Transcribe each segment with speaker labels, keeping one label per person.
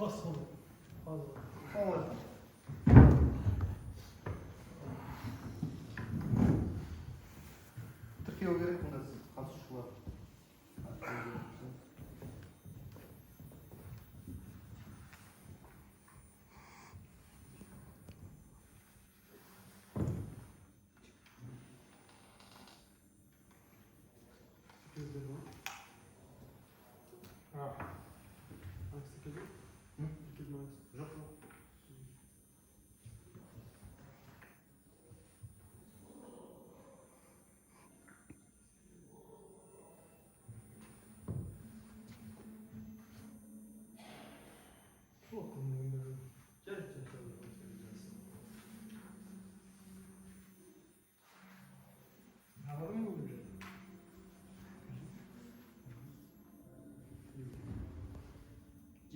Speaker 1: Sol. Fazla.
Speaker 2: Sol. Tırkıyor gerek mi nasıl? Katışlar.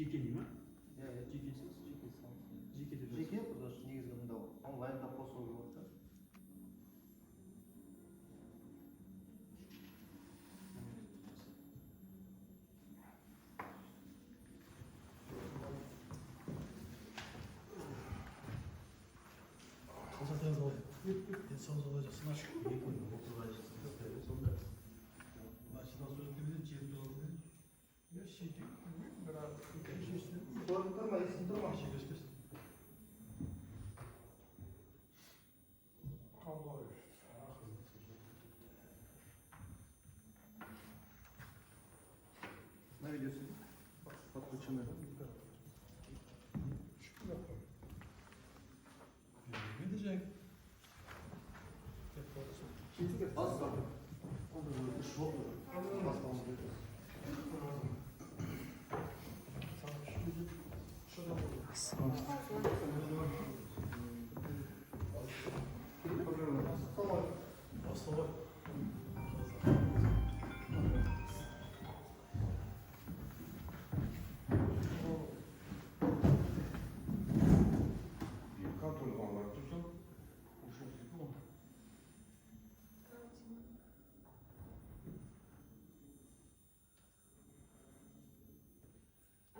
Speaker 3: Жеке дей ма?
Speaker 2: Жекесіз, жекесі.
Speaker 3: Жеке деп
Speaker 2: Жеке, потому что негізгі мынау онлайнда қосылу болады да.
Speaker 1: Қазақтан қалай? Денсаулығы жасына
Speaker 3: сонда.
Speaker 1: машина сөйлегенде жер туралы я шеке бірақ
Speaker 2: Тұрма, есін тұрма. На видео подключены.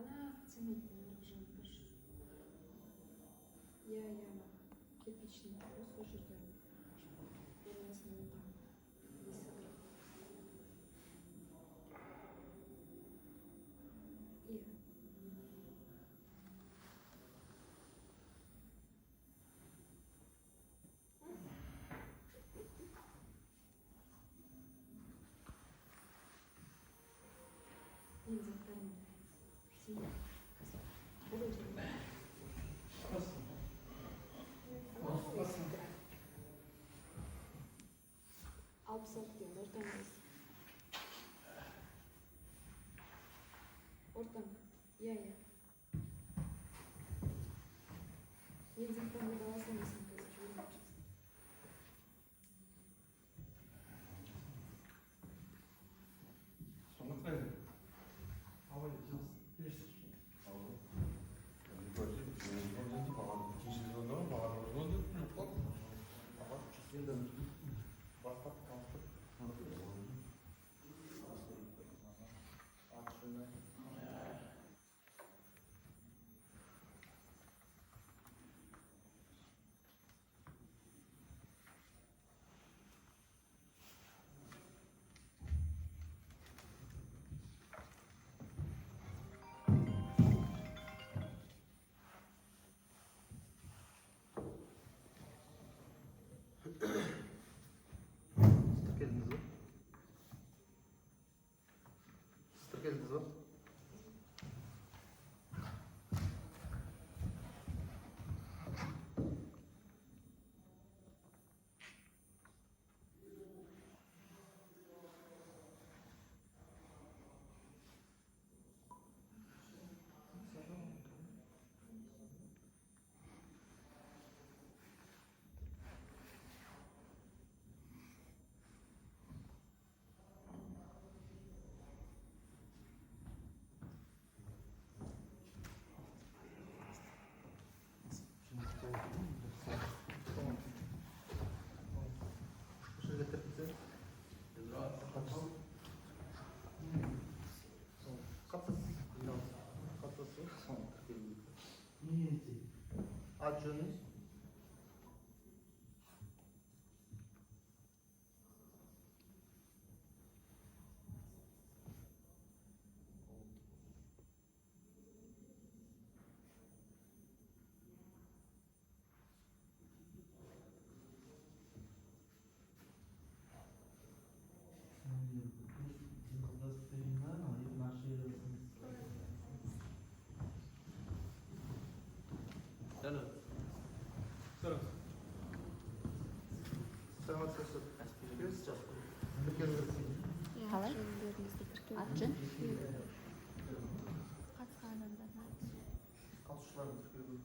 Speaker 4: Она цементная уже пошла. Я кирпичный вопрос уже делаю. Первый раз не там. 10 грамм. И нельзя вторым. Синий. Буду делать. Алпыс алты ортаңыз. Ортаң. Я. Нельзя вторым голосом, если ты сейчас.
Speaker 2: Келдіңіз ба? жөніңіз?
Speaker 5: Қалай?
Speaker 4: Жөндеріңізді тіркеу.
Speaker 5: Атын?
Speaker 4: Қатысқан адамдардың атын.
Speaker 2: Қатысушылардың тіркеуі.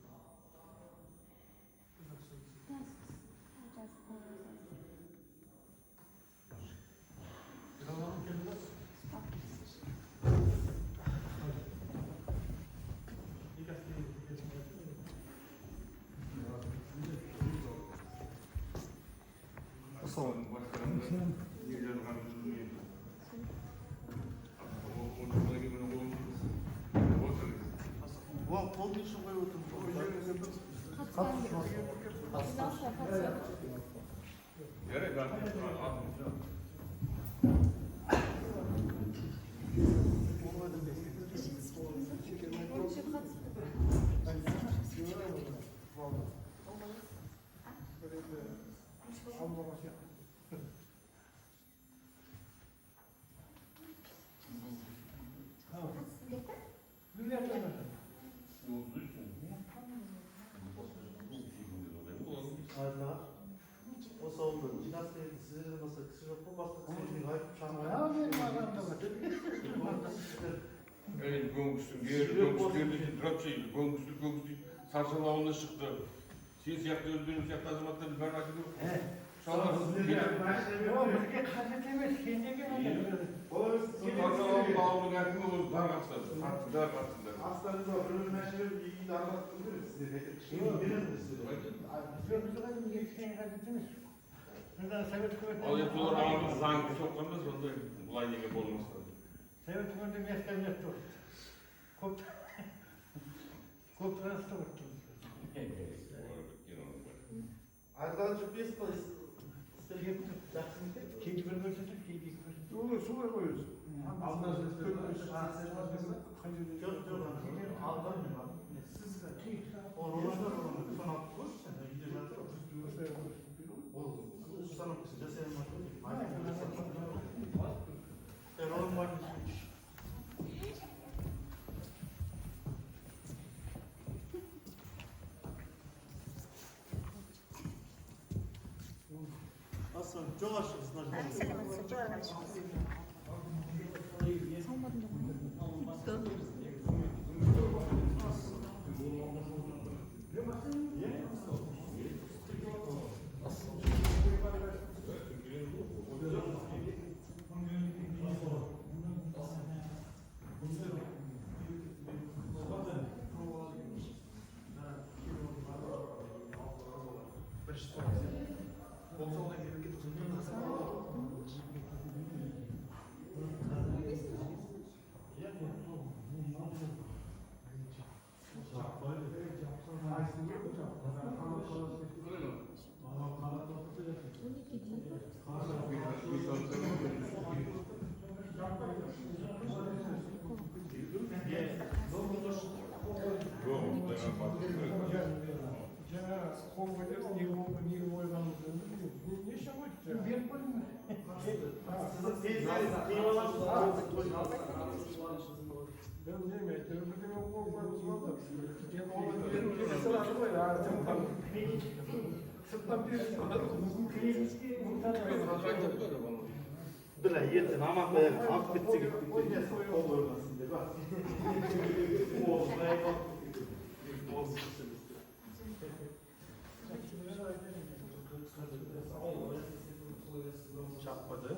Speaker 2: Уа, қолдың ішін қойып отырмын. Осы ауылда жинақы сіздерден басқа кісі жоқ па? Басқа кісілерге айтып шағым
Speaker 6: Саршал ауылына шықты. Сен сияқты өздерің сияқты азаматтарды бәрін айтып ауылының әкімі өзі тарқатады. Қатысыңдар, қатысыңдар.
Speaker 2: астарыңызға бір мәселе үйді аралатып көріңіз сіздер. Кішкене береміз сіздер.
Speaker 6: Ал енді олар ауылдың заңын соққанда сондай бұлай неге болмасқа.
Speaker 7: Совет үкіметі местен емес тұр. Көп транспорт өткен.
Speaker 2: Айтқан жоқ бес қой. Сіздер кетті. Жақсы ма?
Speaker 7: Кейде бір көрсетіп, кейде екі көрсетіп.
Speaker 1: Солай қойыңыз.
Speaker 2: Жоқ, жоқ. Алған мен бар. Орандар сон алып қойшы сен. Үйде жатыр. Ол установкасын жасай алмады. Оның барын Aslan çok aşırısın. Bila ертең аман қояр, алып кетсе кетті. Қол өрмесін деп.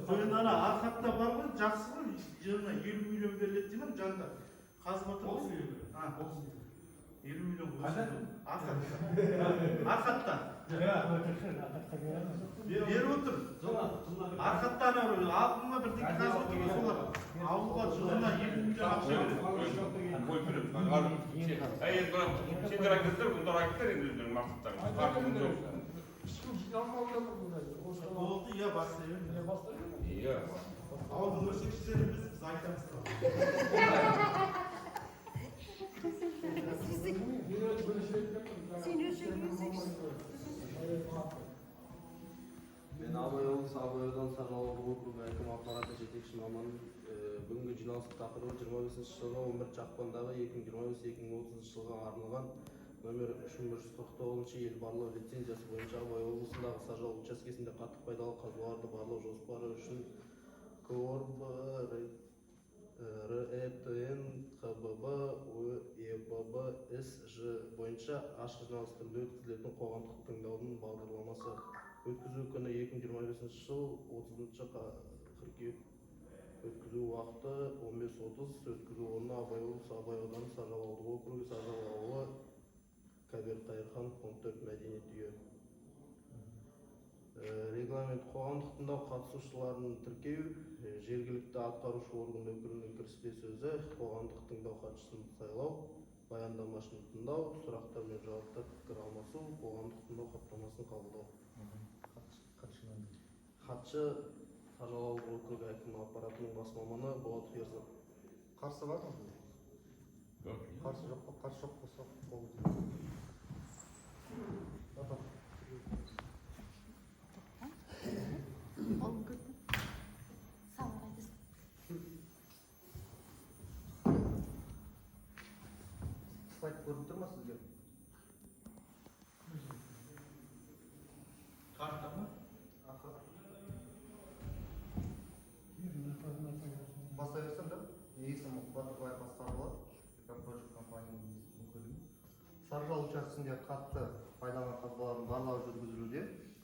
Speaker 2: Қойын ана арқатта бар ғой, жақсы ғой, жылына 50 миллион беріледі деймін, жанында. Қазып отыр ғой. 50 миллион қойсын. Арқатта. Беріп отыр. Арқаттан алдыңға бірдеңе қазып отыр солар. Ауылға жылына 50 миллион ақша береді.
Speaker 6: Қой береді. Eğer bana şeyler arkadaşlar bunlar arkadaşlar indirdin maksatlarını. Farkımız yok.
Speaker 2: Oldu ya başlayalım.
Speaker 6: İyi ya.
Speaker 2: Ama bunu çizerimiz zaten
Speaker 5: Мен Абайолдон Сарналуу округу әкім аппараты жетекчи маманы бүгүнкү жиналыштын тақырыбы 25-жылга 11 акпандагы 2025-2030 жылга арналган номер 349 эл барлоо лицензиясы боюнча Абай облусундагы Саржал учаскесинде катык пайдалуу казууларды барлоо жоспары үчүн КОРБ, РЭТН, КББ, УЭББ, СЖ боюнча ашык жиналыштарында өткөзүлөтүн коомдук тыңдаудун багдарламасы өткізу күні 2025 жыл 30 қыркүйек. Өткізу уақыты 15:30. Өткізу орны Абай облысы Абай ауданы Саржал ауылдық округі Саржал ауылы Кабир Қайырхан 14 мәдениет үйі. Регламент қоғамдық тыңдау қатысушыларын тіркеу, жергілікті атқарушы орган өкілінің кіріспе сөзі, қоғамдық тыңдау хатшысын сайлау, баяндамашыны тыңдау, сұрақтар мен жауаптар пікір алмасу, қоғамдық тыңдау хаттамасын қабылдау. Хатшы Саржал ауылдық округі әкім аппаратының бас маманы Болат Ферзов.
Speaker 2: Қарсы бар ма? Қарсы жоқ па? Қарсы жоқ болса қол слайд көріп тұр ма сізге? Карта ма? Бастай берсем да? Есім Батырбаев басқарылады. Project компанияның өкілі. Саржал учаскесінде қатты пайдаланған қазбалардың барлауы жүргізілуде.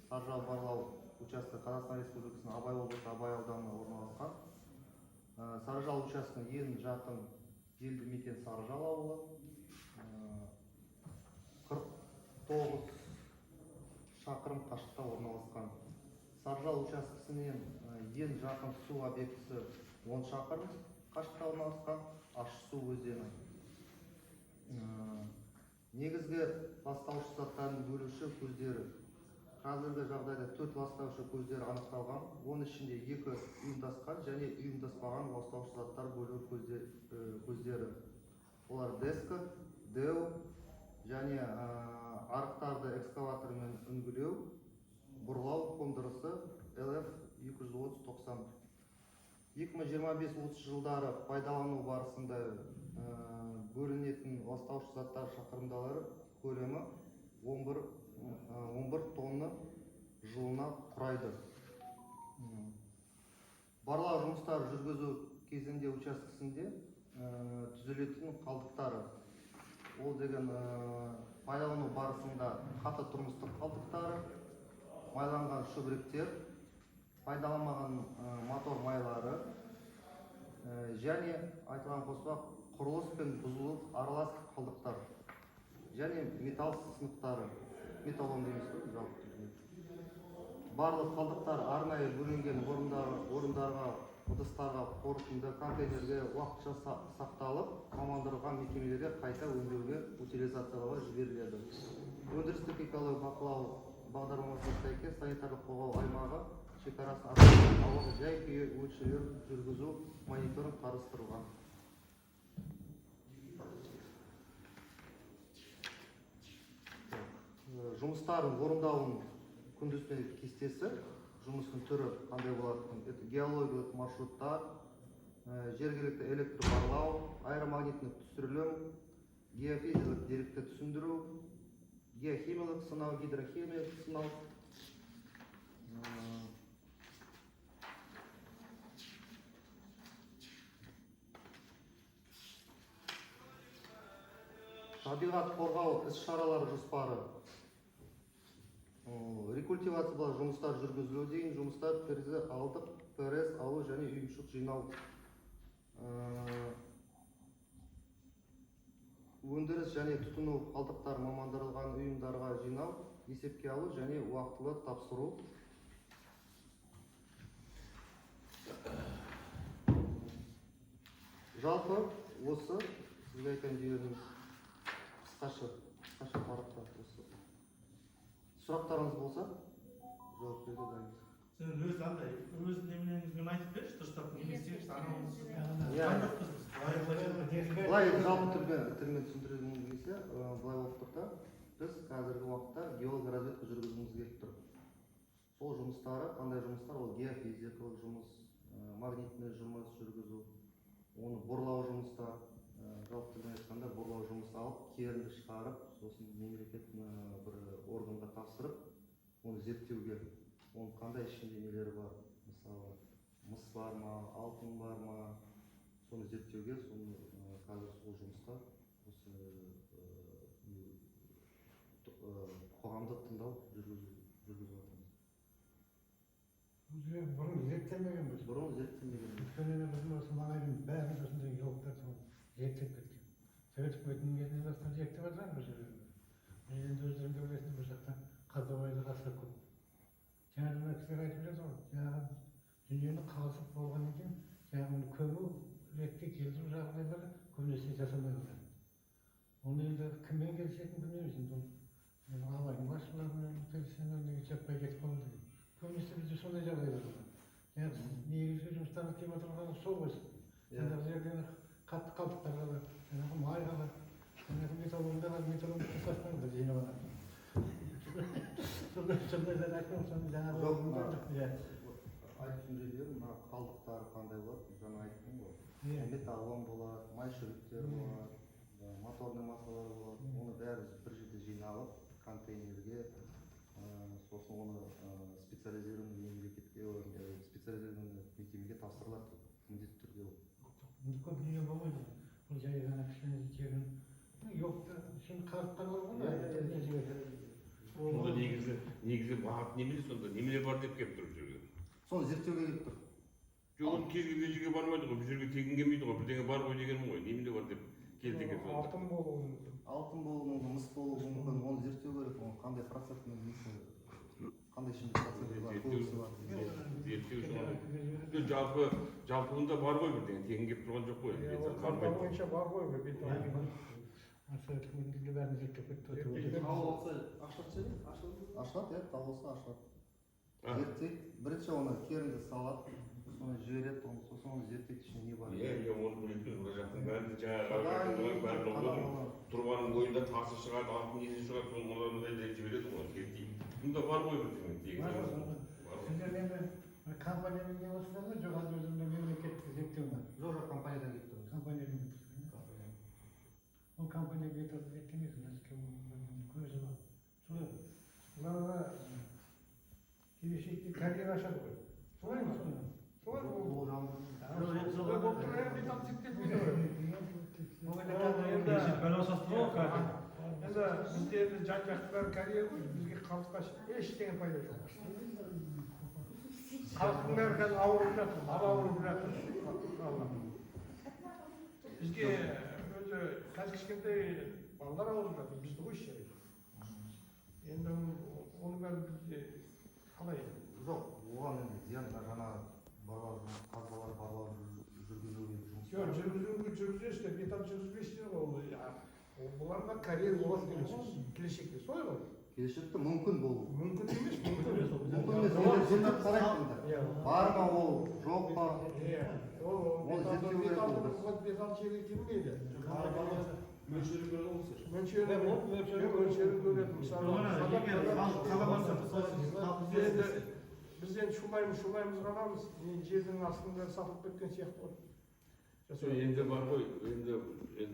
Speaker 2: Саржал барлау учаскесі Қазақстан Республикасының Абай облысы Абай ауданына орналасқан. Саржал учаскесіне ең жақын елді мекен Саржал ауылы. 49 шақырым қашықта орналасқан. Саржал учаскесінен ең жақын су объектісі 10 шақырым қашықта орналасқан Ащысу өзені. Негізгі ластаушы заттардың бөлуші көздері. Қазіргі жағдайда 4 ластаушы көздері анықталған. Оның ішінде 2 ұйымдасқан және ұйымдаспаған ластаушы заттар бөлу көздері. Олар деска, ДЭУ және арықтарды экскаватормен үңгілеу, бұрлау қондырысы LF-230-90. 2025-30 жылдары пайдалану барысында бөлінетін ластаушы заттар шақырымдалары көлемі 11 тонна жылына құрайды. Барлау жұмыстары жүргізу кезінде учаскесінде түзілетін қалдықтары. Ол деген пайдалану барысында қатты тұрмыстық қалдықтары, майланған шөбіректер, пайдаланбаған мотор майлары және айтылған қоспақ құрылыс пен бұзылу аралас қалдықтар және металл сынықтары, металлом дейміз ғой жалпы түрде. Барлық қалдықтар арнайы бөлінген орындарға, ыдыстарға, қорытынды контейнерге уақытша сақталып, мамандырылған мекемелерге қайта өңдеуге, утилизациялауға жіберіледі. Өндірістік экологиялық бақылау бағдарламасына сәйкес санитарлық қорғау аймағы шекарасын асырып, ауаны жай-күйі өлшеулер жүргізу, мониторинг қарастырылған. Жұмыстарын орындауын күнтізбелік кестесі, жұмыстың түрі қандай болады? Геологиялық маршруттар, жергілікті электр барлау, аэромагниттік түсірілім, геофизикалық деректі түсіндіру, геохимиялық сынау, гидрохимиялық сынау, табиғат қорғау іс-шаралары жоспары. Рекультивация жұмыстар жүргізілу дейін жұмыстар ПРС алу және үйімшік жинау. Өндіріс және тұтыну қалдықтар мамандырылған ұйымдарға жинау, есепке алу және уақытылы тапсыру. Жалпы осы сізге айтқан жүйелеріміз. қысқаша парақта осы сұрақтарыңыз болса жауап беруге дайынбыз.
Speaker 1: Сен өз андай өз неменеңізбен айтып берші дұрыстап не істейміз анауымыз
Speaker 2: Иә. Былай
Speaker 7: Былай
Speaker 2: жалпы тілмен түсіндіргім келсе, былай болып тұр да, біз қазіргі уақытта геолог разведка жүргізгіміз келіп тұр. Сол жұмыстары, қандай жұмыстар, ол геофизикалық жұмыс, магнитный жұмыс жүргізу, оны борлау жұмыстар, жалпы тілмен айтқанда борлау жұмысы алып, керінді шығарып, сосын мемлекет бір органға тапсырып, оны зерттеуге, оның қандай ішінде нелері бар, мысалы, мыс бар ма, алтын бар ма, соны зерттеуге, соны қазір сол жұмысқа осы қоғамдық тыңдау жүргізіп жатырмыз.
Speaker 7: бұрын зерттелмегенбіз.
Speaker 2: Бұрын зерттелмеген.
Speaker 7: Өйткені біздің осы маңайдың бәріміз осындай геологтарды зерттеп кеткен. Совет үкіметінің кезінен бастап зерттеп жатырмыз бұл жерлерді. Енді өздерің де білесіңдер, бұл жақта қазбалайлық аса көп. Жаңа мына кісілер айтып жатыр ғой, жаңағы дүниені қазып болғаннан кейін жаңағы көму ретке келтіру жағдайлары көбінесе жасалмай қалған. Оны енді кіммен келісетінін білмейміз. Енді абайдың басшыларымен келіссеңдер неге жатпай кетіп қалды деген. Көбінесе бізде сондай жағдайлар бар. Яғни негізгі жұмыстарды істеп отырғаны сол ғой. Жаңағы жерден қатты қалдықтарға да, жаңағы майға да, жаңағы металлургияға металлургияға да жинап алады. Сондайлар айтқан соны жаңағы
Speaker 2: айтып жүргендер, мына қалдықтары қандай болады, жаңа айттым ғой. Металлон болады, май шөліктер болады, моторный массалар болады. Оны бәрі бір жерде жиналып, контейнерге, сосын оны специализированный мекемеге тапсырылады. Міндетті түрде ол.
Speaker 7: көп дүние болмайды. Бұл жай ғана кішкене жерін жоқты, сен қазып қалар ғой.
Speaker 6: Сонда негізі бағыт немелер сонда, немелер бар деп келіп тұр бұл жерге.
Speaker 2: Соны зерттеуге келіп тұр.
Speaker 6: Жоқ, оны кез келген жерге бармайды ғой, бұл жерге тегін келмейді ғой, бірдеңе бар ғой дегенім ғой, немелер бар деп келді екен сонда.
Speaker 7: Алтын болуы мүмкін.
Speaker 2: Алтын болуы мүмкін, мыс болуы мүмкін, оны зерттеу керек, оның қандай процентінің несі, қандай ішінде проценті бар, көбісі бар.
Speaker 6: Зерттеу үшін жалпы онда бар ғой бірдеңе, тегін келіп тұрған жоқ қой.
Speaker 7: Карта бойынша бар ғой бетон. Совет үкіметінде бәрін зерттеп кетті.
Speaker 2: Ашылады, иә, табылса ашылады. Зерттейді, бірінші оны керінді салады, соны жібереді, сосын оны зерттейді, ішінде не бар.
Speaker 6: Оны білетін, бұл жақтың бәрінде жаңағы бәрін оқыдым. Тұрғанның бойында тасы шығады, алтын несі шығады, соны мынандай жібереді ғой, зерттейді. Бұнда бар ғой бірдеңе.
Speaker 7: Сіздер енді компанияның не болсыңдар ма, жоқ өзімде мемлекеттік зерттеу ма?
Speaker 2: Жоқ, компаниядан келіп тұр.
Speaker 7: Компаниядан келіп тұр. Ол компанияға кетіп зерттемейді, көзі бар. Соларға келешекте карьера ашады ғой. Солай ма? Солай ма? Солай болып тұр, металл зерттетмейді ғой. Енді бізде жан-жақтылар карьера ғой, бізге халыққа ештеңе пайда жоқ. Халықтың бәрі қазір ауырып жатыр, ауырып жатыр. Бізге өзі қазір кішкентай балалар ауырып жатыр, бізді ғой ішері. Енді оның бәрі бізде қалай?
Speaker 2: Жоқ, оған енді зиян жаңа қазбалар барлау жүргізуге жұмыс.
Speaker 7: Жоқ, жүргізесіздер, металл жүргізбейсіздер ғой. Бұларға карьера болады келешекте, солай ғой?
Speaker 2: Келешекте мүмкін болу.
Speaker 7: Мүмкін емес, мүмкін емес.
Speaker 2: Мүмкін емес, зерттеп қарайды. Бар ма ол, жоқ па?
Speaker 7: Ол металл жерге келмейді.
Speaker 3: Мөлшері көреді ғой сіз.
Speaker 7: Мөлшері көреді. Мысалы, біз енді шулаймыз ғанамыз, жердің астында сатылып кеткен сияқты ғой.
Speaker 6: Енді бар ғой, енді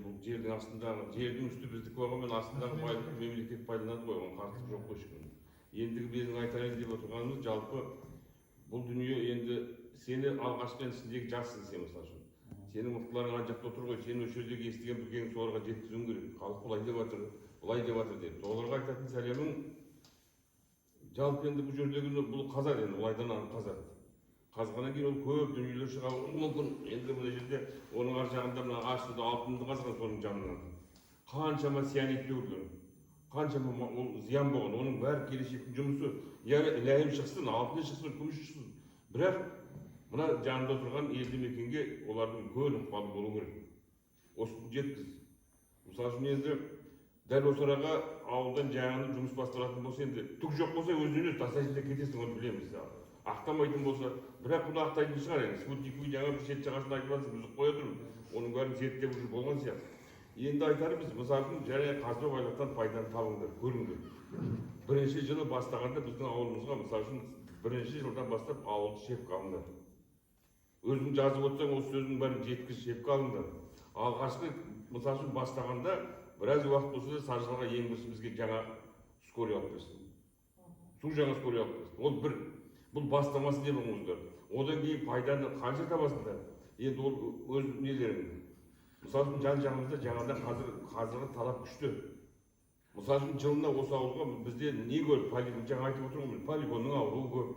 Speaker 6: бұл жердің астындағы, жердің үсті біздікі болғанмен астындағы мемлекет пайдаланады ғой, оның қарсылығы жоқ қой ешкім. Ендігі менің айтайын деп отырғанымыз, жалпы бұл дүние енді сені алғашқы сендегі жассың сен мысалы үшін. Сенің мықтыларың ана жақта отыр ғой, сен осы жердегі естіген білгеніңді соларға жеткізуің керек. Халық былай деп жатыр, былай деп жатыр деп. Оларға айтатын сәлемің, жалпы енді бұл жердегі бұл қазады енді, олайдан қазады. Қазғаннан кейін ол көп дүниелер шыға мүмкін. Енді мына жерде оның ар жағында мына астында алтынды қазған соның жанынан. Қаншама сианид төгілген, қаншама ол зиян болған, оның бәрі келешектің жұмысы. Ләйім шықсын, алтын шықсын, күміс шықсын. Бірақ мына жанында отырған елді мекенге олардың үлкен ықпалы болу керек. Осы жеткіз. Мысалы үшін енді Дәл осы араға ауылдан жаңағы жұмыс басталатын болса, енді түк жоқ болса өзінен тастайсың да кетесің, оны білеміз. Ақтамайтын болса, бірақ бұны ақтайтын шығар. Спутниковый жаңа бір шет жағасын айтып жатсыз, бұзып қоя тұрмыз. Оның бәрін зерттеп уже болған сияқты. Енді айтарымыз, мысалы үшін және қазба байлықтан пайданы табыңдар, көріңдер. Бірінші жылы бастағанда біздің ауылымызға, мысалы үшін бірінші жылдан бастап ауылды шепке алыңдар. Өзің жазып отырсаң, осы сөздің бәрін жеткіз шепке алыңдар. Алғашқы, мысалы үшін бастағанда біраз уақыт болса да Саржалға ең бірінші бізге жаңа скорый алып берсін. Су жаңа скорый алып берсін. Ол бір, бұл бастамасы деп ұғыңыздар. Одан кейін пайданы қанша табасыңдар? Енді ол өз нелерің. Мысалы үшін жан-жағымызда жаңадан қазіргі талап күшті. Мысалы үшін жылына осы ауылға бізде не көп, полигон, жаңа айтып отырмын, полигонның ауруы көп,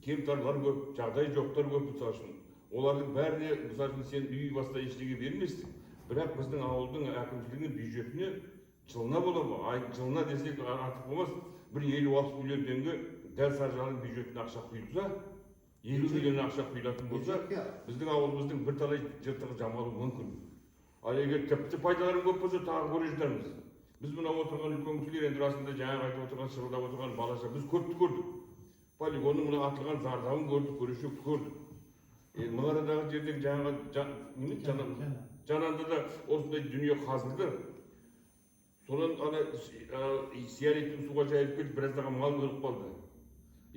Speaker 6: кемтарлар көп, жағдай жоқтар көп, мысалы үшін. Олардың бәріне, мысалы үшін сен үй баста ештеңе бермейсің. Бірақ біздің ауылдың әкімшілігінің бюджетіне жылына бола ма? Жылына десек артық болмас, бір 50-60 миллион теңге дәл Саржалдың бюджетіне ақша құйылса, 50 миллион ақша құйылатын болса, біздің ауылымыздың бірталай жыртығы жамалуы мүмкін. Ал егер тіпті пайдаларын көп болса, тағы көре жатармыз. Біз мына отырған үлкен кісілер, енді расында жаңа айтып отырған, шырылдап отырған балаша, біз көпті көрдік. Полигонның мына атылған зардабын көрдік, көрешекті көрдік. Мына арадағы жердегі жаңағы жананда да осындай дүние қазылды. Сонан ана сиареттің суға жайылып кетіп, біраздағы мал өліп қалды.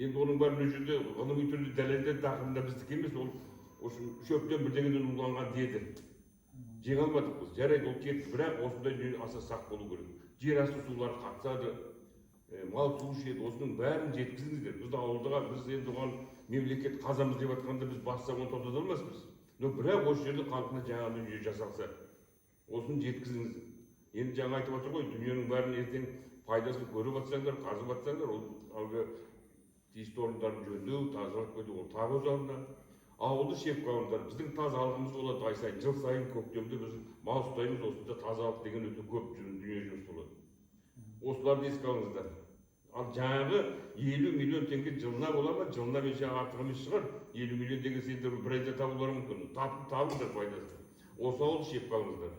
Speaker 6: Енді оның бәрін ол жерде ғылыми түрде дәлелдер тақырыбында біздікі емес, ол шөптен бірдеңеден уланған деді. Жеңе алмадық біз, жарайды ол кетті, бірақ осындай дүние аса сақ болу керек. Жер асты сулар қатысады, мал су ішеді, осының бәрін жеткізіңіздер. Біз ауылдыға, біз енді оған мемлекет қазамыз деп жатқанда біз бассақ оны тоқтата алмаспыз. Но бірақ осы жерде халқына жаңа дүние жасалса, осыны жеткізіңіз. Енді жаңа айтып отыр ғой, дүниенің бәрін ертең пайдасын көріп жатсаңдар, қазып жатсаңдар, ол алғы тиісті орындарын жөндеу, тазалық көту, ол тағы өз алдына. Ауылды шепке алыңдар. Біздің тазалығымыз болады ай сайын, жыл сайын көктемде біз мал ұстаймыз, осында тазалық деген өте көп дүние жұмыс болады. Осыларды еске алыңыздар. Ал жаңағы 50 миллион теңге жылына бола ма? Жылына мен артық емес шығар. 50 миллион теңге сендер бір айда табулары мүмкін. Табыңдар пайдасын. Осы ауылды шепке алыңыздар.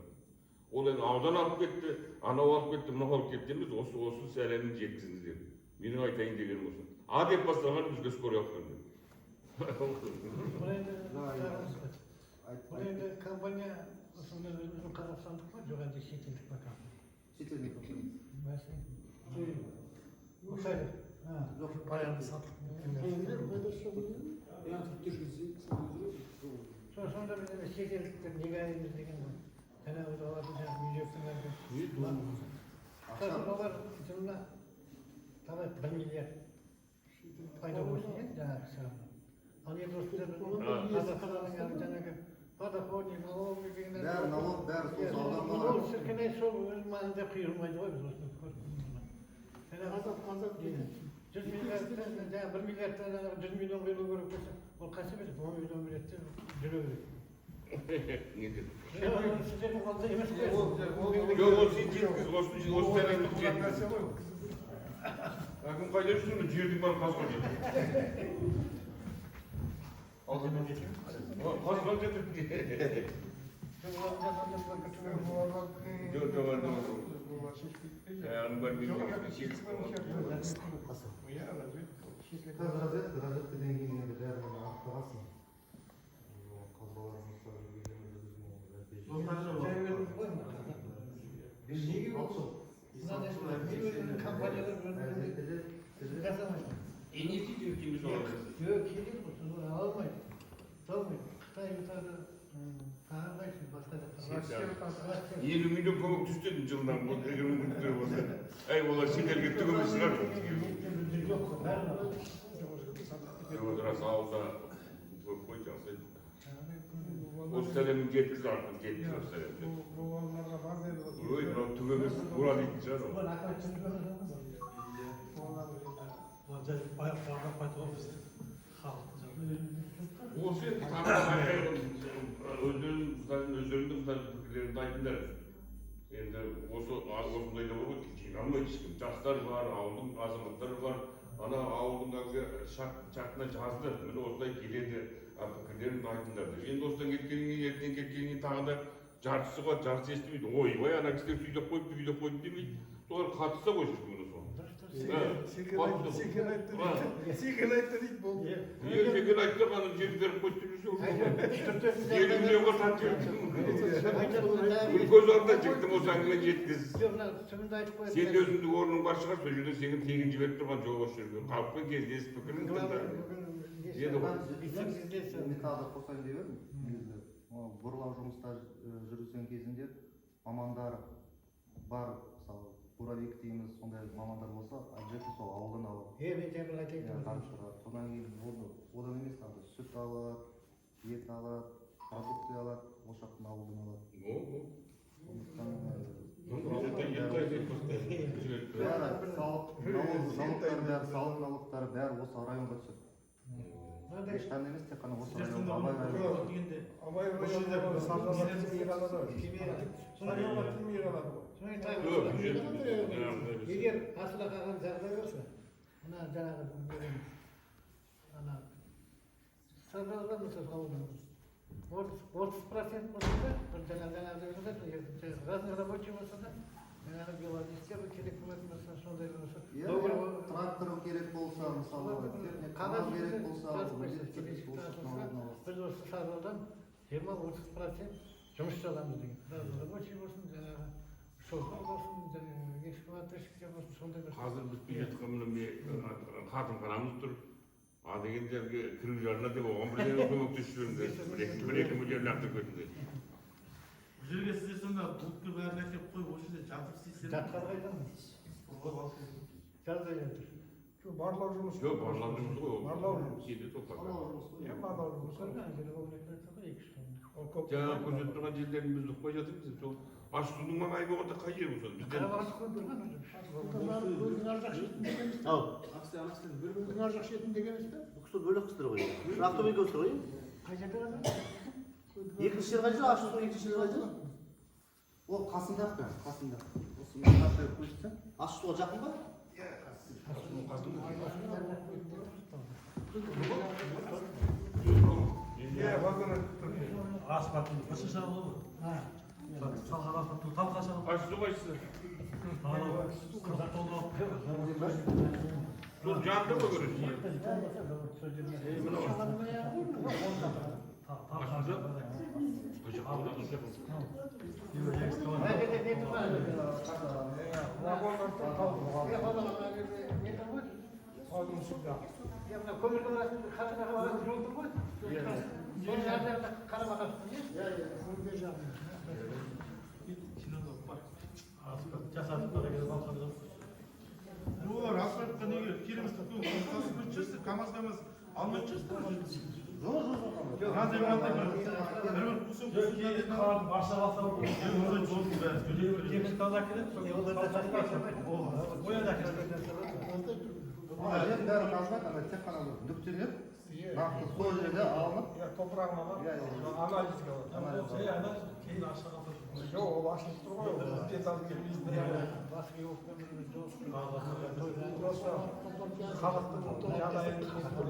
Speaker 6: Ол енді аудан алып кетті, анау алып кетті, мынау алып кетті емес, осы сәлемін жеткізіңіздер. Менің айтайын дегенім осы. А деп басталған бізге скорый алып келді.
Speaker 7: Бұл енді компания өзінің қазақстандық па, жоқ әлде шетелдік па компания?
Speaker 2: Шетелдік компания.
Speaker 7: Жоқ, баяғыда сатылып. Сонда біз шетелдіктер неге айымыз деген ғой. Жаңағы олардың жаңағы бюджеттің әлгі. Сосын олар жылына талай 1 миллиард пайда болсын, жаңағы шығармын. Ал енді осында қазақстанның жаңағы водоходный, налоговый дегендер.
Speaker 2: Бәрі налог, бәрі сол ауданға.
Speaker 7: Ол шіркінай сол өз маңында құйылмайды ғой біз осыны көрдік. Азат 100 миллиардтан, жаңағы 1 миллиардтан 100 миллион беру керек болса, ол қанша береді? 10 миллион береді де жүре береді. Сіздердің қолда емес қой.
Speaker 6: Жоқ, ол сен жеткіз, осы сәлемді жеткіз. Әкім қайда жүрсің, жердің бәрін қазған жеткіз. Қазған жеткіз.
Speaker 2: Разведка деңгейінде бәрін анықтағансың. Қазбаларымыз
Speaker 6: Елу миллион көмек түсті жылдан болса. Әй, олар шетелге түгімі шығар. Рас ауылда көп қой жасайды. Осы сәлемін жеткіз артын, жеткіз осы сәлемді. Ой, мынау түгіміз бұра дейтін шығар ол. Осы өздерінің пікірлерін айтыңдар. Енді осындай да ғой, жиналмайды ешкім. Жастар бар, ауылдың азаматтары бар. Ана ауылдың әлгі шартына жазды, міне осылай келеді, пікірлерін айтыңдар деп. Енді осыдан кеткеннен ертең кеткеннен тағы да жартысы бар, жартысы естімейді. Ойбай, ана кісілер сөйтіп қойып демейді. Солар қатысса ғой шіркін сол.
Speaker 3: Секен айтты дейді болды.
Speaker 6: Секен айтты ғана жер беріп қойып деп жүрсе. 50 миллионға тартып үлкөз орында жіктім осы әңгіме жеткіз. Сен өзіңді орның бар шығар, сол жерде сені тегін жіберіп тұрған жоқ осы жерге. Халықпен кездесіп пікірін тыңда.
Speaker 2: Металды қосайын деп едім. Негізі бұрғылау жұмыстары жүргізген кезінде мамандар бар, мысалы буровик дейміз, сондай мамандар болса, объекті сол ауылдан алады. Содан кейін одан емес, сүт алады, ет алады, продукты алады, осы жақтан ауылдан алады. Салық налогтары бәрі осы районға түседі. Ешқандай емес, тек қана осы районға Абай
Speaker 7: егер асыла қалған жағдай болса, мына жаңағы саржалға мысалы ауылдан 30% болса да, бір разный рабочий болса да, жаңағы геологистер керек болатын болса, сондай болса.
Speaker 2: Трактор керек болса, мысалы, қағаз керек болса, біз
Speaker 7: осы саржалдан 20-30% жұмысшы аламыз деген. Рабочий болсын, жаңағы шофер болсын, экскаваторщиктер болсын, сондай бір.
Speaker 6: Қазір біз келе жатқан қатынханамыз тұр. Дегендерге кіру жарына деп оған бірден көмектесіп жүріңдер. Бір-екі миллион лақтырып кетіңдер.
Speaker 1: Бұл жерге сіздер сонда бұлтты бәрін әкеп қойып, осы жерде жатып істейсіздер.
Speaker 7: Жатқар қайдан? Жаздай жатыр.
Speaker 3: Барлау жұмысы.
Speaker 6: Жоқ, барлау жұмысы ғой.
Speaker 3: Барлау жұмысы.
Speaker 6: Кейде тоқтап.
Speaker 3: Барлау жұмысы.
Speaker 6: Жаңа көрсетіп тұрған жерлерін біз ұқпай жатырмыз. Сол аш судың маңайы болғанда қай жер болса бізден.
Speaker 7: Көздің аржақ шетінде емес пе?
Speaker 2: бұл кісі бөлек кісілер ғой. Ақтөбеге өсір ғой.
Speaker 7: Қай жерде ғана?
Speaker 2: Екінші жер қай жер, аш судың екінші жер қай жер? Ол қасында пе? Қасында. Осы қарсы көшсең, аш суға жақын ба?
Speaker 1: Асфальтын қошы шағылы ғой. Салған асфальтын талқа шағылы.
Speaker 6: Аш су қайсысы? Сол жанды ма көресіз?
Speaker 7: Көмірдің арасында қатыға қарап жолдың ғой. Сол жағдайда қарап ағасың, иә?
Speaker 1: Жасадық та келіп алқады. Олар асфальтқа неге кереміз тасып жүрсіз, КамАЗ алмай жүрсіз.
Speaker 2: Бәрі қазбайды, тек қана нүктелеп, нақты сол жерде алынып,
Speaker 3: топырағына бар, анализге бар.
Speaker 1: Кейін ашық алып.
Speaker 3: Жоқ, ол ашылып тұр ғой, ол деталь келмейді. Просто халықтың жағдайын өзіміздің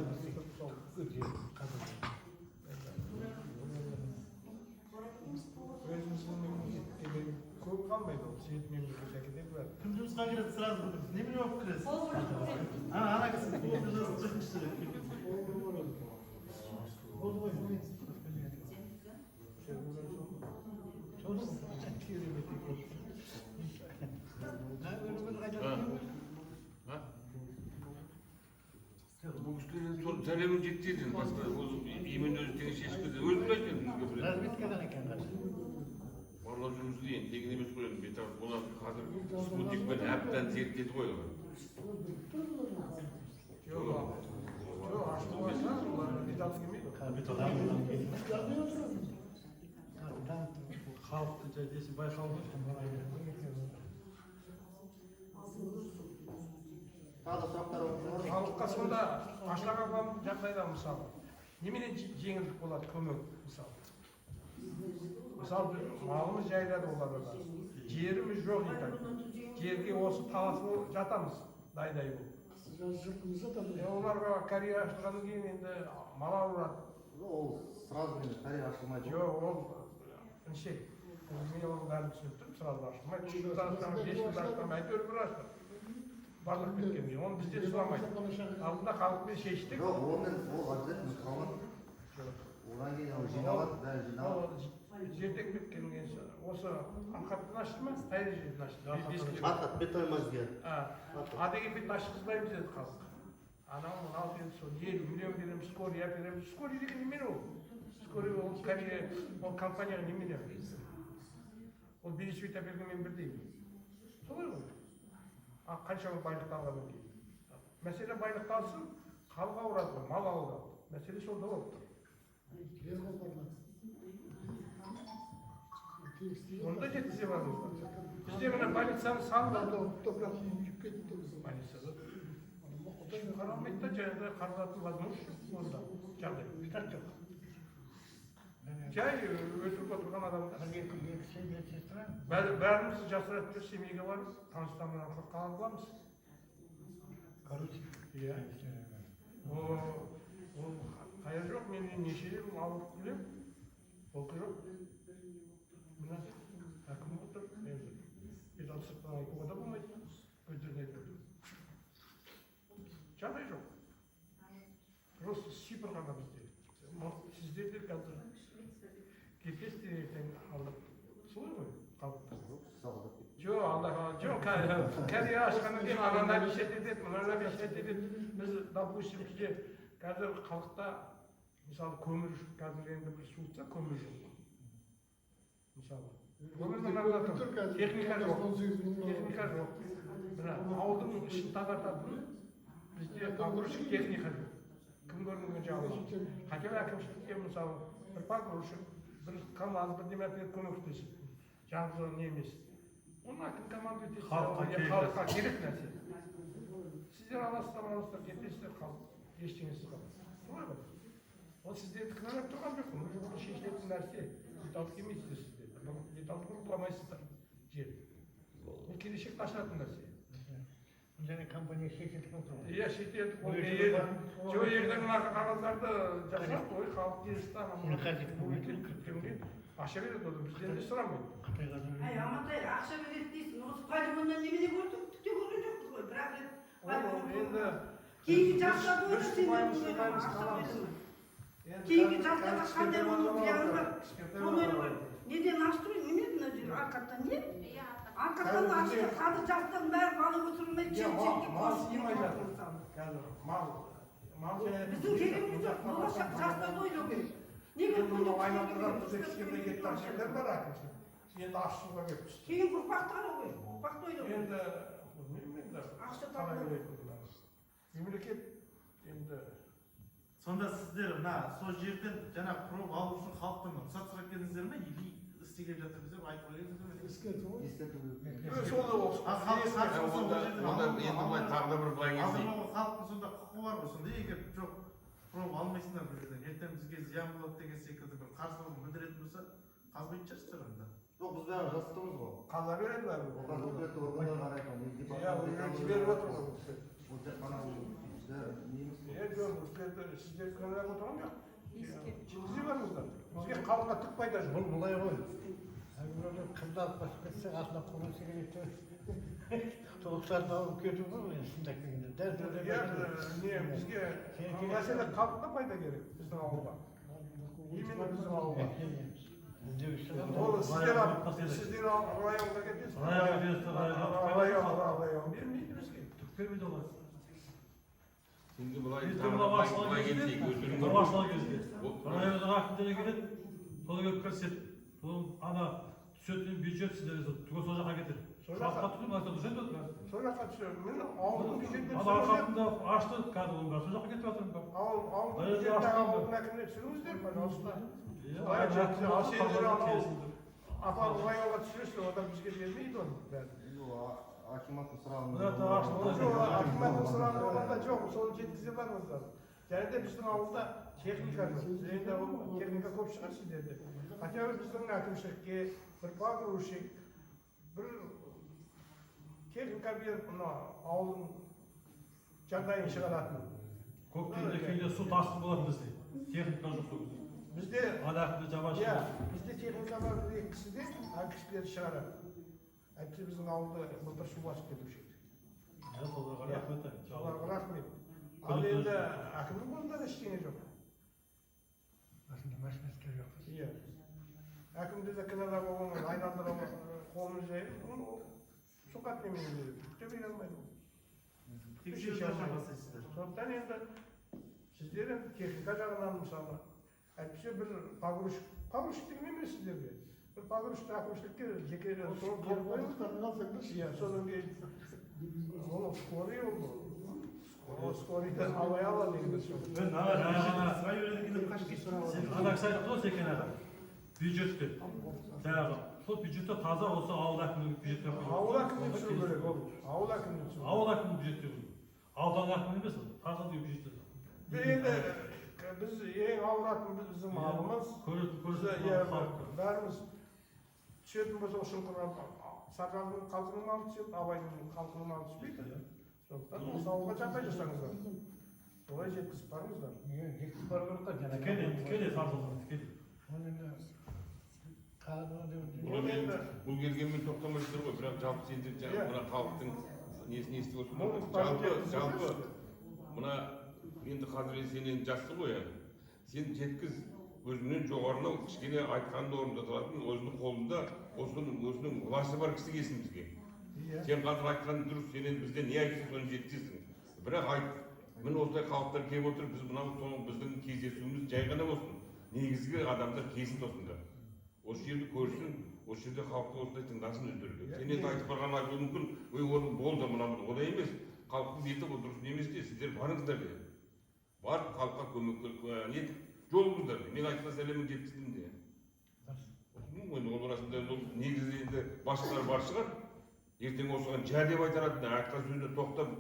Speaker 3: көп қалмайды, ол сүйет мемлекет әкеден бәрі.
Speaker 1: Кім жұмысқа кіреді, сразу біліңіз. Немен болып кіресіз? Ана кісі қолды жазып çıkmıştı.
Speaker 6: Bu kişilerin talebin ciddiydi. Başka yemin özü teni şişkidi. Özü aytın.
Speaker 7: Razmetkadan ekan.
Speaker 6: Vallahi жұмысы дейін, тегін емес қойын. Бетар, олар қазір спутникпен әбден зерттетіп қойған.
Speaker 3: Жоқ, ашты болса, олар деталь келмейді.
Speaker 1: Халықты десе байқалды.
Speaker 2: тағы сұрақтар бар.
Speaker 3: Халыққа сонда ашылған жағдайда мысалы, неменен жеңілдік болады көмек мысалы? Мысалы, малымыз жайлады оларда. Жеріміз жоқ екен. Жерге осы таласып жатамыз, дай-дай болып. Оларға карьера ашылғаннан кейін енді мал ауырады.
Speaker 2: Ол сразу мен карьера ашылмайды.
Speaker 3: Жоқ, ол неше? Мен оның бәрін түсініп тұрмын, сразу аштым. 3 жылда аштым, 5 жылда аштым, әйтеуір бір аштым. Барлық кеткенге, оны бізде сұрамайды. Алдында халықпен шештік.
Speaker 2: Жоқ, онымен ол обязательно қалған. Одан кейін ол жиналады, бәрі жиналады.
Speaker 3: Жерден кеткенге осы арқаттан ашты ма? Қайда жерден ашты?
Speaker 2: Арқат, бетоймазге.
Speaker 3: Адеге бет ашқызбаймыз деді халық. Анау ал енді сол 50 миллион береміз, скорый әпереміз. Скорый деген немене ол? Скорый ол Корея, ол компанияға немене? Ол берешек әпергенмен бірдей. Солай ғой. Қаншама байлықты алғаннан кейін. Мәселе байлықты алсын, халық ауырады, мал ауырады. Мәселе сонда болып тұр. Онда жеткізе бармыз. Бізде мына больницаны салып больницада қаралмайды да жаңағыдай қаралатын возможность онда жағдай. Штат жоқ. Жай өтіп отырған адамдар. Бәріміз жасыратын бір семейге барып, таныстарынан қалып аламыз. Иә. Ол қайыр жоқ, мен неше жыл алып келем. Олқы жоқ. Мына әкім отыр, енді бет алсықтан айтуға да болмайды. Өздеріне айтады. Жағдай жоқ. Просто сипыр ғана бізде. Сіздерде қазір кетесіздер ертең алдық. Солай ғой, қалыпты. Жоқ, Аллаға, жоқ, Корея ашқаннан кейін ананы обещать етеді, мынаны обещать етеді. Біз, допустим, бізде қазір халықта, мысалы, көмір, қазір енді бір суытса, көмір жоқ. Мысалы, техника жоқ. Мына ауылдың ішін тазартатын бізде погрузчик техника жоқ. Кім көрінген жағдай. Хотел әкімшілікке мысалы бір погрузчик, бір КамАЗ, бір неме әперіп көмектесіп. Жалғыз не емес. Оны әкім команда етеді. Халыққа керек нәрсе. Сіздер аласыздар, кетесіздер, халық ештеңесі қалмайды. Солай ғой. Ол сіздерді кінәлап тұрған жоқ. Бұл шешілетін нәрсе. Беталды келмейсіздер сіздер. Беталды бұрғыламайсыздар. Жер. Бұл келешекті ашатын нәрсе.
Speaker 7: Және компания шетелдік болса.
Speaker 3: Иә, шетелдік ол ел. Жоқ, ерден мына қағаздарды жасап, ой, халық келісті, ақша береді, ол бізден де сұрамайды.
Speaker 8: Амантай, ақша береді дейсің, осы полигоннан немене көрдік, түкте көрген жоқпыз ғой, бірақ
Speaker 3: Енді
Speaker 8: кейінгі жастар болды, сендер ақша берді ма? Кейінгі жастарға қандай оның зияны бар? Соны ғой, неден ашты ма, неме мына жер, арқаттан не? Арқаттан ашты, қазір жастардың бәрі бала көтерілмейді, чек-чекке көшіп
Speaker 3: қазір мал
Speaker 8: біздің кереміз жоқ, болашақ жастарды ойлау керек. Неге
Speaker 3: күнде айналдырған бізде кішкентай гектар жерлер бар әкімшілік. Енді ашуға келіп түсті.
Speaker 8: кейін ұрпақты ғана ғой, ұрпақты ойлау керек.
Speaker 3: Енді білмеймін енді
Speaker 8: Ақша
Speaker 3: қалай
Speaker 8: табу.
Speaker 3: ойлайтынын. Мемлекет енді
Speaker 1: Сонда сіздер мына сол жерден жаңа проб алу үшін халықтан рұқсат сұрап келдіңіздер ме? Или істеген жатырмыз деп айтып қойдыңыздар ма? Халықтың сонда құқы бар ғой, сонда егер жоқ проб алмайсыңдар бұл жерден, ертең бізге зиян болады деген секілді бір қарсылығын білдіретін болса, қазбайтын шығарсыздар онда.
Speaker 2: Жоқ, біз бәрін жасытымыз ғой.
Speaker 3: қаза береді бәрі.
Speaker 2: Оған өкілетті органдар қарайтын.
Speaker 3: Иә, ол жіберіп отыр ғой.
Speaker 2: Ол тек қана неміз.
Speaker 3: Сіздер кінәлап отырған жоқ. Жеткізе беріңіздер. Бізге халыққа түк пайда жоқ.
Speaker 7: Бұл былай ғой. Қызды алып басып кетсе, артына қуған сигаретті тоғыстарды алып кету ғой, шындап келгенде.
Speaker 3: Не, бізге мәселе халыққа пайда керек, біздің ауылға. Именно біздің ауылға. Ол сіздер районға кетесіз. Район бермейді бізге.
Speaker 9: Түк бермейді олар.
Speaker 6: Şimdi бұлай
Speaker 9: келсек,
Speaker 6: өздерің
Speaker 9: кезде. Районның ақындары келеді, соны көріп көрсет. Ана түсетін бюджет сіздер түгел сол жаққа кетер. Жаққа түгел, мына түседі.
Speaker 3: Сол жаққа түседі. Мен ауылдың бюджетіне
Speaker 9: Ана арқасында ашты қазір оның бәрі сол жаққа кетіп жатыр.
Speaker 3: ауылдың бюджетіне ауылдың әкіміне түсіріңіздер, пожалуйста. Апарып районға түсіресіздер, одан бізге бермейді оны бәрі.
Speaker 2: Акиматтың сұрағын.
Speaker 3: Акиматтың сұрағы болғанда жоқ, соны жеткізе барыңыздар. Және де біздің ауылда техника жоқ. Енді техника көп шығар сіздерде. Хотя біздің әкімшілікке бір погрузчик, бір техника беріп, мына ауылдың жағдайын шығаратын.
Speaker 9: Көктемде кейде су тасқын болады бізде. Техника жоқ сол кезде.
Speaker 3: Bizde
Speaker 9: Alaklı cavaş.
Speaker 3: ya bizde texnika var ekisinde akışlar çıkarады. Әйтсе біздің ауылда былтыр су басып кетуші еді.
Speaker 9: Соларға рахмет.
Speaker 3: Соларға рахмет. Ал енді әкімнің қолында да ештеңе жоқ.
Speaker 7: Aslında мәшінеске жоқ.
Speaker 3: Иә. Әкімді де кінәлап оған айналдырып қолын жайып, сұқат немен береді. Төбей алмайды ол. Сондықтан енді сіздер енді техника жағынан мысалы әйтпесе бір погрузчик деген емес сіздерге. Bir pagırışta akmışlıkta zekeyle sonra geri koyuyoruz. Ya sonra bir onu skoruyor mu? O skoruydan havaya alıyoruz.
Speaker 9: Ben Anaksayda toz ekenada. Bücüttü. Dayağı. Sol bücütte taze olsa ağıl akımı bücütte yapıyor.
Speaker 3: Ağıl akımı için böyle olur. Ağıl akımı için.
Speaker 9: Ağıl akımı bücütte yapıyor. Ağıl akımı емес o. Taze diyor bücütte.
Speaker 3: Böyle biz en ağıl akımı bizim malımız. Bize yer verimiz. Түсетін болса шұңқырға саржанның халқының малы түседі, абайдың халқының малы түспейді. Сондықтан осы ауылға жағдай жасаңыздар. Солай жеткізіп барыңыздар.
Speaker 7: Жеткізіп бару керек қой жаңағы.
Speaker 9: Тікелей саржалған, тікелей.
Speaker 7: Оны енді
Speaker 6: бұл келгенмен тоқтамайсыздар ғой, бірақ жалпы сендер мына халықтың несін естіп отырсыңдар. Жалпы мына енді қазір сен енді жассың ғой енді. Сен жеткіз. Өзіңнен жоғарылау кішкене айтқанды орындататын өзінің қолында өзінің власты бар кісі келсін бізге. Сен қазір айтқаның дұрыс, сен енді бізде не айтсың соны жеткізесің. Бірақ айт, міне осылай халықтар келіп отыр, біз мынау біздің кездесуіміз жай ғана болсын. Негізгі адамдар келсін осында. Осы жерді көрсін, осы жерде халықты осылай тыңдасын өздерге. Сен енді айтып барған айтуы мүмкін, оның болды мына олай емес. Халықтың беті ол дұрыс емес те, сіздер барыңыздар деді. Бар халыққа көмек жолыңыздар. Мен айтқан сәлемін жеткіздім де. Ол арасында негізі енді басшылар бар шығар. Ертең осыған жә деп айтарады, айтқан сөзіне тоқтап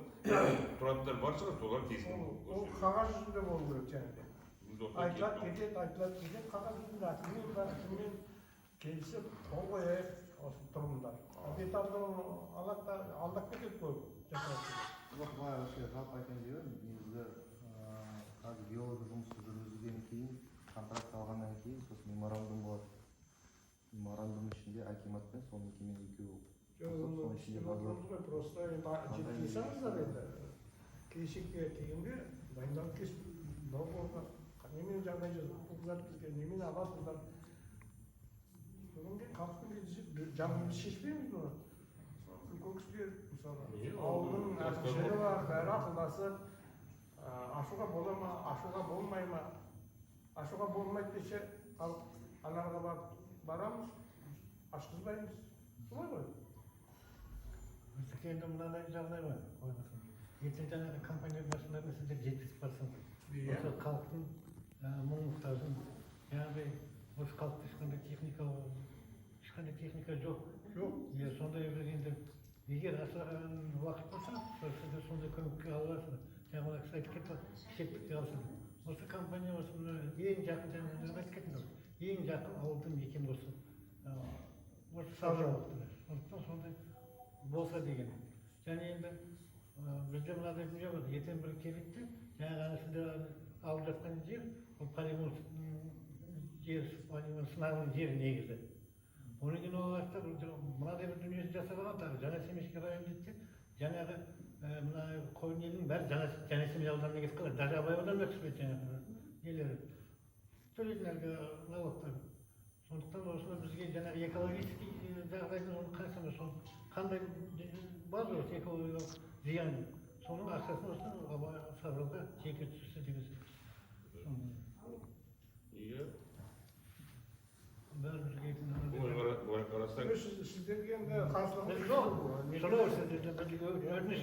Speaker 6: тұратындар бар шығар, солар келсін.
Speaker 3: Ол қағаз жүзінде болу керек жаңағыдай. Айтылады кетеді, қағаз жүзінде әкіммен келісіп, қол қояйық осы тұрғындар. Бет алдап кетеді көп.
Speaker 2: Былай жалпы айтайын деп едім, негізі қазір геология жұмысы жүргізілгеннен кейін, контракт алғаннан кейін, сосын меморандум болады. Меморандум ішінде акиматпен соның мекеменің екеуі. Соның ішінде базар.
Speaker 3: Просто жеткізсеңіздер енді. Келешекке тегінге дайындалып келсін. Договорға немен жағдай жазып, қыздар бізге немен аласыздар. Содан кейін халықпен кездесіп, жағдайымызды шешпейміз оны. Үлкен кісілер, мысалы, ауылдың әкімшілері бар, бәрі ақылдасып, ашуға бола ма, ашуға болмай ма? Ашуға болмайды десе, аналарға барамыз, ашқызбаймыз. Солай ғой.
Speaker 7: Біздікі енді мынадай жағдай бар. Ертең жаңағы компания басшыларына сіздер жеткізіп барсаңыз, осы халықтың мұң-мұқтажын, жаңағыдай осы халықта ешқандай техника жоқ. Сондай бір енді егер уақыт болса, сіздер сондай көмекке аласыздар. Жаңағы кісі айтып кетті, шеттікте алсын. Осы компания осы ең жақын, жаңағы айтып кеттіңіз, ең жақын ауылдың мекен осы саржалықтар. Сондықтан сондай болса деген. Және енді бізде мынадай дүние бар, ертең бір келеді де, жаңағы сіздер алып жатқан жер, ол полигон жер, полигон сынағының жері негізі. Оның кейін олар мынадай бір дүниесі жасап алған, жаңа Семешке район дейді, жаңағы мына қойын елінің бәрі жаңа Семей ауданына кетіп қалады. Даже Абай ауданына түспейді жаңағы нелері. Төлейтін әлгі налогтар. Сондықтан осыны бізге жаңағы экологический жағдайдың оны қарасаңыз, қандай бар осы экологиялық зиян. Соның ақшасын осы саржалға жеке түсірсе деген сөз.
Speaker 6: Иә.
Speaker 3: Бәрі қарасаң. Сіздерге енді қарсылығымыз
Speaker 7: жоқ. Сонау сіздерден өтініш.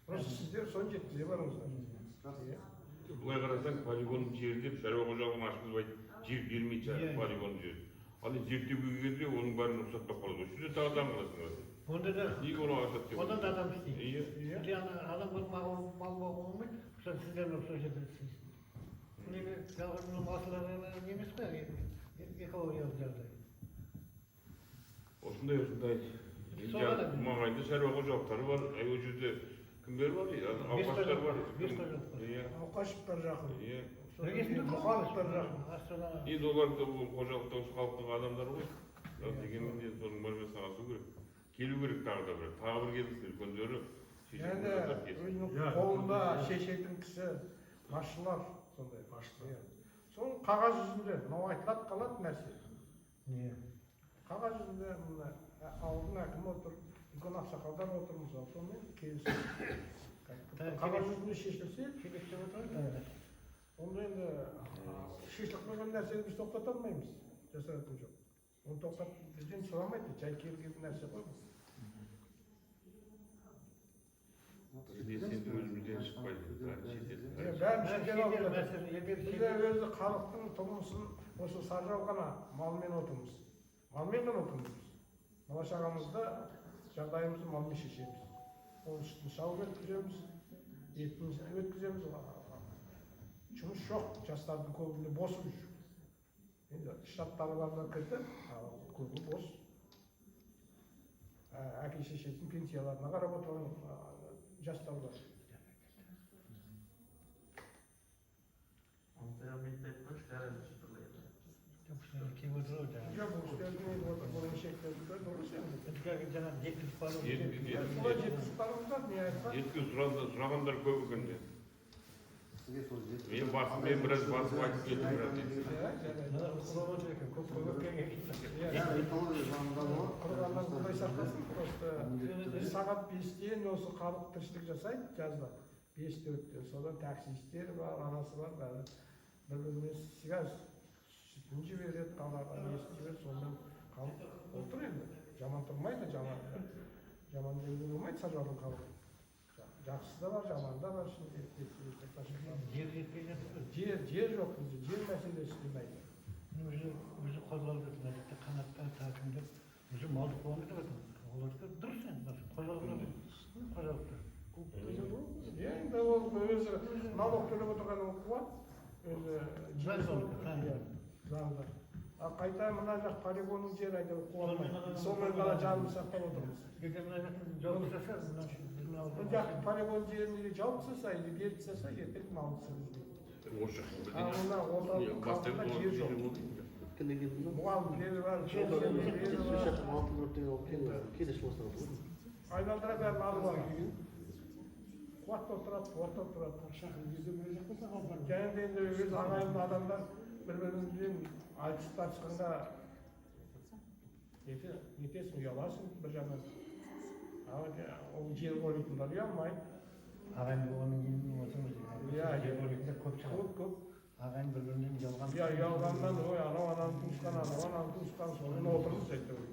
Speaker 3: Просто сіздер соны жеткізе барыңыздар.
Speaker 6: Былай қарасаң, полигон жер деп шаруа қожалығын ашқызбайды, жер бермейді полигон жер. Ал зерттеуге келгенде оның бәрін рұқсаттап қалады. Осы жерде адам қаласың.
Speaker 7: Онда да
Speaker 6: неге оны рұқсат деп?
Speaker 7: Одан да адам істейді. Сізде адам мал болмайды, сіздер сол жерде істейсіз. Неге жалғыз масылары емес қой, экологиялық жағдай.
Speaker 6: Осындай маңайда шаруа қожалықтары бар, ол жерде кімдер бар? Алқаштар бар.
Speaker 3: Алқаштар жақын. мұхалықтар жақ.
Speaker 6: Енді олар да ол қожалықта осы халықтың адамдары ғой. Бірақ дегенмен де соның мәрмесін асу керек. Келу керек тағы да бір келгісі үлкендері.
Speaker 3: Енді өзінің қолында шешетін кісі, басшылар сондай. Сол қағаз жүзінде, мынау айтылып қалады нәрсе.
Speaker 7: Не?
Speaker 3: Қағаз жүзінде мына ауылдың әкімі отыр, үлкен ақсақалдар отыр мысалы, сонымен келісіп. Қағаз жүзінде шешілсе, онда енді шешіліп қойған нәрсені біз тоқтата алмаймыз, жасыратын жоқ. Оны бізден сұрамайды, жай келген нәрсе ғой бұл.
Speaker 6: Енді өзімізден шықпайды, шетелден.
Speaker 3: Бәрін шетел алып жатыр. Бізде өзі халықтың тұрмысын осы саржал ғана малмен отырмыз. Малмен ғана отырмыз. Бала шағамызда жағдайымызды малмен шешеміз. Оның үстін сауып өткіземіз, етін өткіземіз. Жұмыс жоқ, жастардың көбінде бос жүр. Енді штаттағылардан кірді, көбі бос. Әке шешесінің пенсияларына қарап отырған жастар бар. Жоқ, бұл істердің бұл шектерді дұрыс енді.
Speaker 6: Жеткіз сұрағандар көп екенде. Мен біраз басып айтып кеттім біраз.
Speaker 3: Құрғаннан құдай сақтасын, просто сағат 5-тен осы халық тіршілік жасайды жазда. 5-4-тен, содан таксистер бар, анасы бар, бәрі бір-біріне связь. Сүтін жібереді, қалаған естіп жібереді, сонымен халық отыр енді. Жаман тұрмайды, жаман жөнді болмайды сажалдың халқы. Жақсы да бар, жаман да бар, жер жоқ бізде, жер мәселесі қимайды.
Speaker 7: Өзі қозғалып жатыр, қанаттан тартымдап, өзі малды қуанып жатыр. Оларды дұрыс енді, қожалықтар.
Speaker 3: Енді ол өзі налог төлеп отырған ол қуат, өзі заңда. Қайта мына жақ полигонның жері әйтеуір қуатмайды. Сонымен ғана жанымыз сақтап отырмыз. Бұл жақ полигон жерінде жауып тастаса, или беріп тастаса, ертең малды сырғызбайды. Мына орталық қалпында жер жоқ. Мұғалімдері бар, айналдыра бәрін алып алып. Қуат отырады. Және де енді өз ағайынды адамдар бір-бірімізбен айтысып тартысқанда нетесің, ұяласың бір жағынан. Ол жер қоритындар ұялмайды.
Speaker 7: Ағайын болғаннан кейін отырмыз. Жер қоритындар көп шығады.
Speaker 3: Көп.
Speaker 7: Ағайын бір-бірінен ұялған.
Speaker 3: Ұялғаннан, анау ананың туысқан, ананың туысқан, соны отырмыз әйтеуір.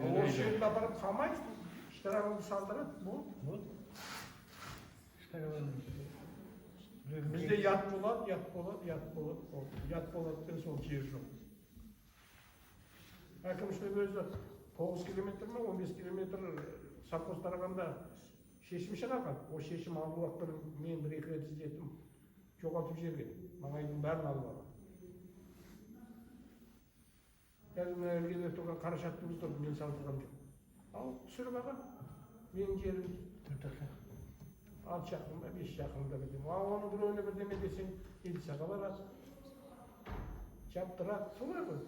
Speaker 3: Ол жерді апарып қалмайды, штрафыңды салдырады, бұл. Бізде ят болады, сол жер жоқ. Әкімшілік өзі 9 километр ме, 15 километр совхоз тарағанда шешім шығарған. Ол шешім алу уақытта мен 1-2 рет іздедім, жоғалтып жерген. Маңайдың бәрін алып алған. Қазір мына іргеде тұрған қарашаттымыз тұрды, мен салдырған жоқ. Ал түсіріп алған, менің жерім 6 шақырым ба, 5 шақырымда бірдеме. Оның біреуіне бірдеме десең, милицияға барады, жаптырады, солай ғой.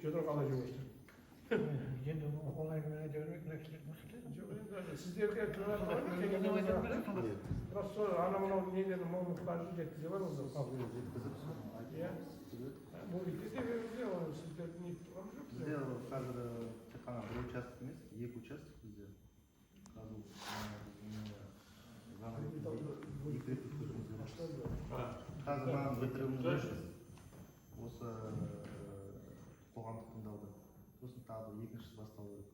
Speaker 3: Жөдір қалай жөбірсің.
Speaker 7: Енді олаймен айта бермек, нәрселер мұқты.
Speaker 3: Жоқ, енді сіздерге просто ана-мынау нелердің мұқтажын жеткізе бар онда. Бұл үйде де беруде, оны сіздердің не тұрған жоқ.
Speaker 2: Бізде қазір тек қана бір участок емес, 2 участок бізде. Қазір маған бітіріміз осы қоғамдық тыңдауды. Сосын тағы екіншісі басталу керек.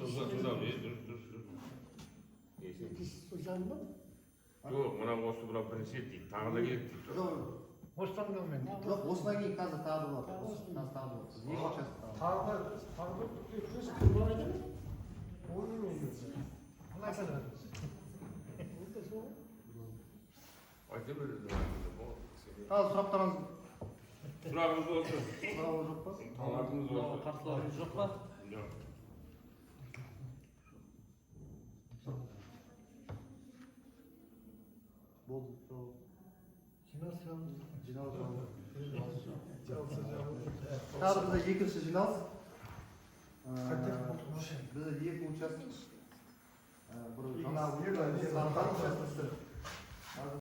Speaker 6: Осы тыңдау не? Дұрыс. Жоқ, мына осы бұра бірінші дейді, тағы да керек дейді.
Speaker 7: Осы таңдаумен.
Speaker 2: Жоқ, осыдан кейін қазір тағы бар. Екі участок
Speaker 3: Тағы өткіз кірген еді ме? Ол немен жүрді?
Speaker 6: Айта береді.
Speaker 2: Қазір сұрақтарыңыз
Speaker 6: Сұрағыңыз осы.
Speaker 2: сұрағыңыз жоқ па?
Speaker 6: Талабыңыз осы.
Speaker 5: Қарсыларыңыз жоқ па?
Speaker 6: Жоқ.
Speaker 2: болды. Сол
Speaker 7: Жиналыс
Speaker 2: жиналыс. Қазір бізде екінші жиналыс. Бізде екі участок. Бір жаңағы сарқан учаскесі.